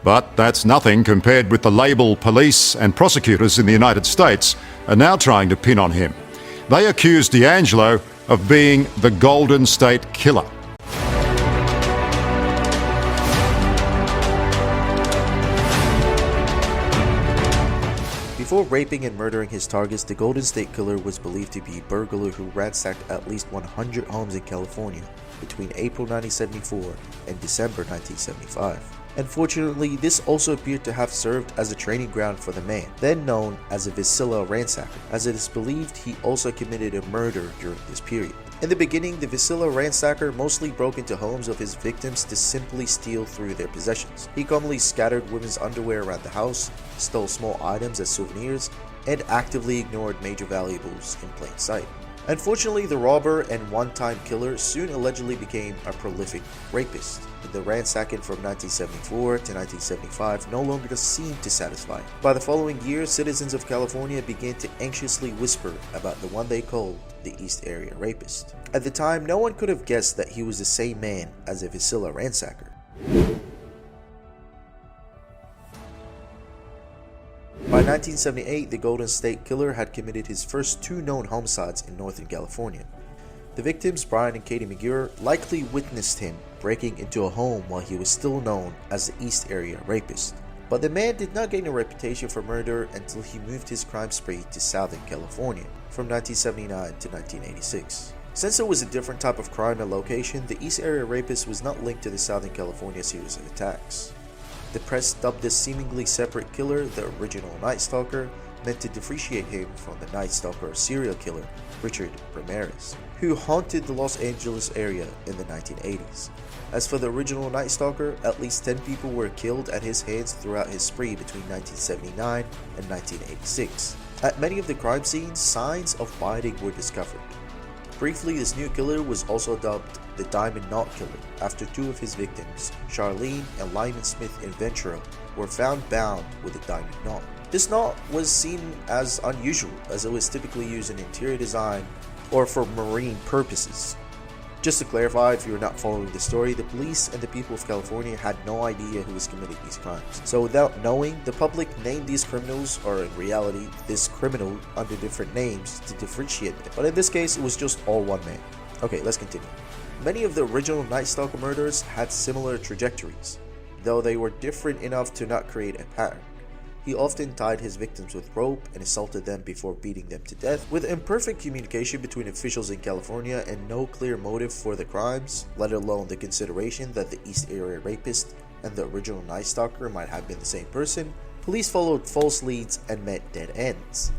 But that's nothing compared with the label police and prosecutors in the United States are now trying to pin on him. They accuse Deangelo of being the Golden State Killer. Before raping and murdering his targets, the Golden State Killer was believed to be a burglar who ransacked at least 100 homes in California between April 1974 and December 1975. Unfortunately, this also appeared to have served as a training ground for the man, then known as a Visalia ransacker, as it is believed he also committed a murder during this period. In the beginning, the Visalia ransacker mostly broke into homes of his victims to simply steal through their possessions. He commonly scattered women's underwear around the house, stole small items as souvenirs, and actively ignored major valuables in plain sight. Unfortunately, the robber and one-time killer soon allegedly became a prolific rapist. The ransacking from 1974 to 1975 no longer seemed to satisfy. By the following year, citizens of California began to anxiously whisper about the one they called the East Area Rapist. At the time, no one could have guessed that he was the same man as a Visalia ransacker. By 1978, the Golden State Killer had committed his first two known homicides in Northern California. The victims, Brian and Katie McGuire, likely witnessed him breaking into a home while he was still known as the East Area Rapist. But the man did not gain a reputation for murder until he moved his crime spree to Southern California from 1979 to 1986. Since it was a different type of crime and location, the East Area Rapist was not linked to the Southern California series of attacks. The press dubbed this seemingly separate killer the original Night Stalker, meant to differentiate him from the Night Stalker serial killer Richard Ramirez, who haunted the Los Angeles area in the 1980s. As for the original Night Stalker, at least 10 people were killed at his hands throughout his spree between 1979 and 1986. At many of the crime scenes, signs of biting were discovered. Briefly, this new killer was also dubbed the Diamond Knot Killer after two of his victims, Charlene and Lyman Smith in Ventura, were found bound with a diamond knot. This knot was seen as unusual, as it was typically used in interior design or for marine purposes. Just to clarify, if you're not following the story, the police and the people of California had no idea who was committing these crimes. So without knowing, the public named these criminals, or in reality, this criminal, under different names to differentiate them. But in this case, it was just all one man. Okay, let's continue. Many of the original Night Stalker murders had similar trajectories, though they were different enough to not create a pattern. He often tied his victims with rope and assaulted them before beating them to death. With imperfect communication between officials in California and no clear motive for the crimes, let alone the consideration that the East Area Rapist and the original Night Stalker might have been the same person, police followed false leads and met dead ends.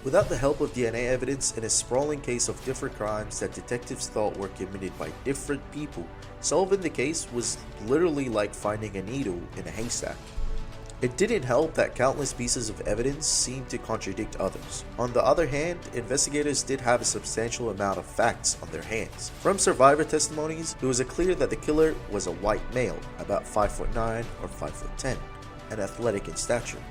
Without the help of DNA evidence in a sprawling case of different crimes that detectives thought were committed by different people, solving the case was literally like finding a needle in a haystack. It didn't help that countless pieces of evidence seemed to contradict others. On the other hand, investigators did have a substantial amount of facts on their hands. From survivor testimonies, it was clear that the killer was a white male, about 5'9" or 5'10", and athletic in stature.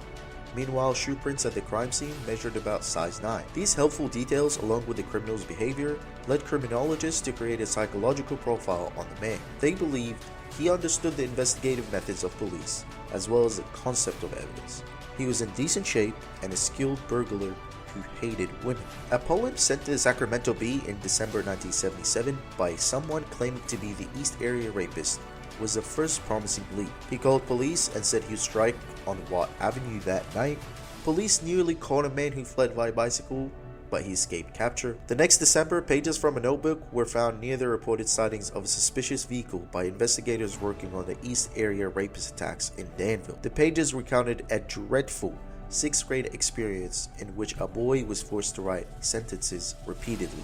Meanwhile, shoe prints at the crime scene measured about size 9. These helpful details, along with the criminal's behavior, led criminologists to create a psychological profile on the man. They believed he understood the investigative methods of police, as well as the concept of evidence. He was in decent shape and a skilled burglar who hated women. A poem sent to the Sacramento Bee in December 1977 by someone claiming to be the East Area Rapist was the first promising lead. He called police and said he would strike on Watt Avenue that night. Police nearly caught a man who fled by bicycle, but he escaped capture. The next December, pages from a notebook were found near the reported sightings of a suspicious vehicle by investigators working on the East Area Rapist attacks in Danville. The pages recounted a dreadful 6th grade experience in which a boy was forced to write sentences repeatedly.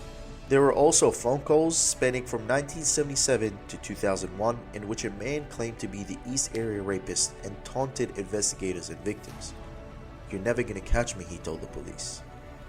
There were also phone calls spanning from 1977 to 2001 in which a man claimed to be the East Area Rapist and taunted investigators and victims. "You're never gonna catch me," he told the police.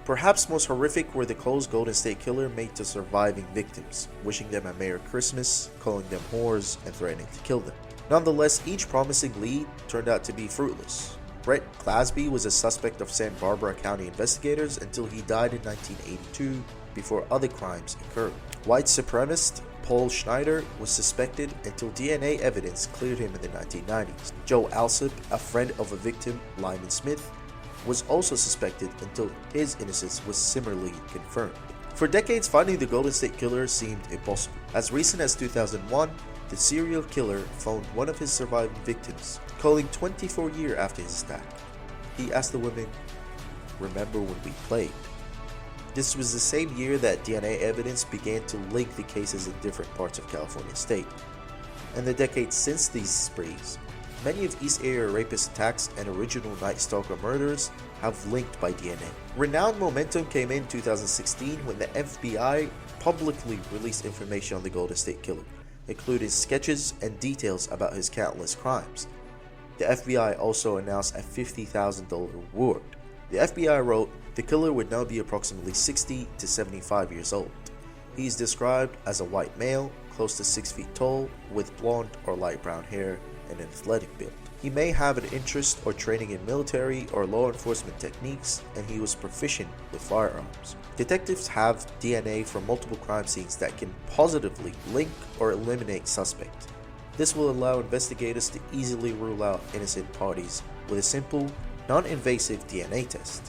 Perhaps most horrific were the calls Golden State Killer made to surviving victims, wishing them a Merry Christmas, calling them whores, and threatening to kill them. Nonetheless, each promising lead turned out to be fruitless. Brett Clasby was a suspect of Santa Barbara County investigators until he died in 1982 before other crimes occurred. White supremacist Paul Schneider was suspected until DNA evidence cleared him in the 1990s. Joe Alsop, a friend of a victim, Lyman Smith, was also suspected until his innocence was similarly confirmed. For decades, finding the Golden State Killer seemed impossible. As recent as 2001, the serial killer phoned one of his surviving victims, calling 24 years after his attack. He asked the woman, "Remember when we played?" This was the same year that DNA evidence began to link the cases in different parts of California state. In the decades since these sprees, many of East Area rapist attacks and original Night Stalker murders have linked by DNA. Renowned momentum came in 2016 when the FBI publicly released information on the Golden State Killer, including sketches and details about his countless crimes. The FBI also announced a $50,000 reward. The FBI wrote, "The killer would now be approximately 60 to 75 years old. He is described as a white male, close to 6 feet tall, with blonde or light brown hair and an athletic build. He may have an interest or training in military or law enforcement techniques, and he was proficient with firearms." Detectives have DNA from multiple crime scenes that can positively link or eliminate suspects. This will allow investigators to easily rule out innocent parties with a simple, non-invasive DNA test.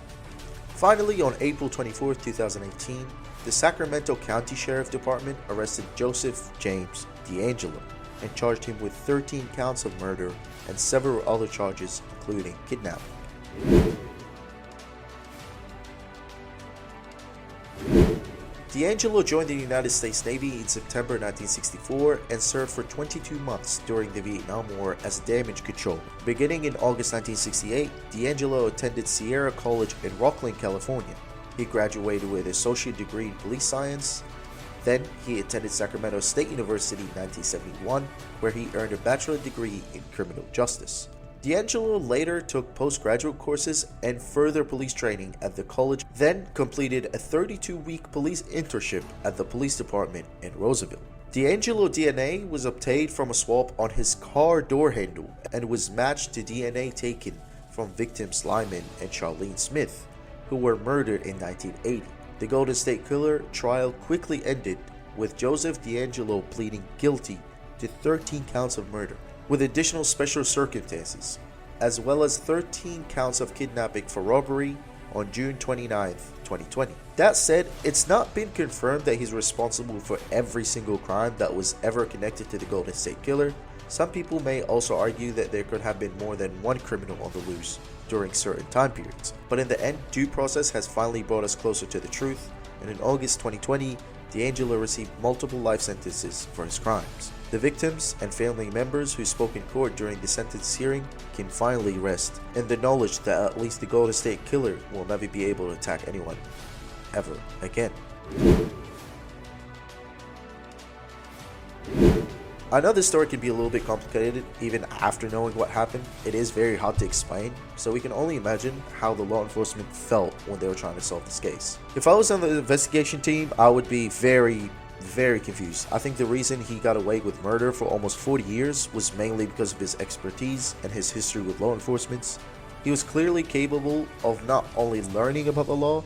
Finally, on April 24, 2018, the Sacramento County Sheriff Department arrested Joseph James Deangelo and charged him with 13 counts of murder and several other charges, including kidnapping. Deangelo joined the United States Navy in September 1964 and served for 22 months during the Vietnam War as damage control. Beginning in August 1968, Deangelo attended Sierra College in Rocklin, California. He graduated with an associate degree in police science. Then he attended Sacramento State University in 1971, where he earned a bachelor's degree in criminal justice. Deangelo later took postgraduate courses and further police training at the college, then completed a 32-week police internship at the police department in Roseville. Deangelo DNA was obtained from a swab on his car door handle and was matched to DNA taken from victims Lyman and Charlene Smith, who were murdered in 1980. The Golden State Killer trial quickly ended with Joseph Deangelo pleading guilty to 13 counts of murder, with additional special circumstances, as well as 13 counts of kidnapping for robbery on June 29, 2020. That said, it's not been confirmed that he's responsible for every single crime that was ever connected to the Golden State Killer. Some people may also argue that there could have been more than one criminal on the loose during certain time periods. But in the end, due process has finally brought us closer to the truth, and in August 2020, Deangelo received multiple life sentences for his crimes. The victims and family members who spoke in court during the sentence hearing can finally rest in the knowledge that at least the Golden State Killer will never be able to attack anyone ever again. I know this story can be a little bit complicated even after knowing what happened. It is very hard to explain, so we can only imagine how the law enforcement felt when they were trying to solve this case. If I was on the investigation team, I would be very confused. I think the reason he got away with murder for almost 40 years was mainly because of his expertise and his history with law enforcement. He was clearly capable of not only learning about the law,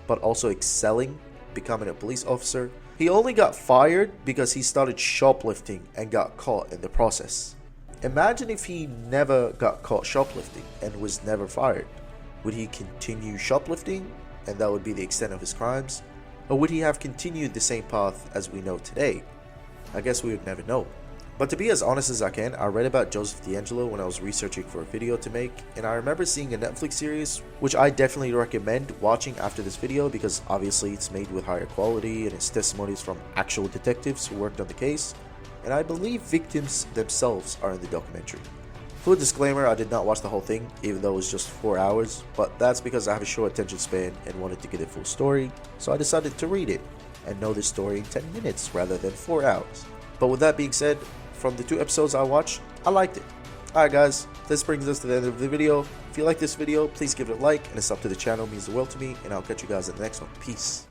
but also excelling, becoming a police officer. He only got fired because he started shoplifting and got caught in the process. Imagine if he never got caught shoplifting and was never fired. Would he continue shoplifting and that would be the extent of his crimes? Or would he have continued the same path as we know today? I guess we would never know. But to be as honest as I can, I read about Joseph Deangelo when I was researching for a video to make, and I remember seeing a Netflix series, which I definitely recommend watching after this video because obviously it's made with higher quality and it's testimonies from actual detectives who worked on the case, and I believe victims themselves are in the documentary. Full disclaimer, I did not watch the whole thing, even though it was just 4 hours, but that's because I have a short attention span and wanted to get the full story, so I decided to read it and know the story in 10 minutes rather than 4 hours. But with that being said, from the 2 episodes I watched, I liked it. Alright guys, this brings us to the end of the video. If you like this video, please give it a like, and a sub to the channel means the world to me, and I'll catch you guys in the next one. Peace.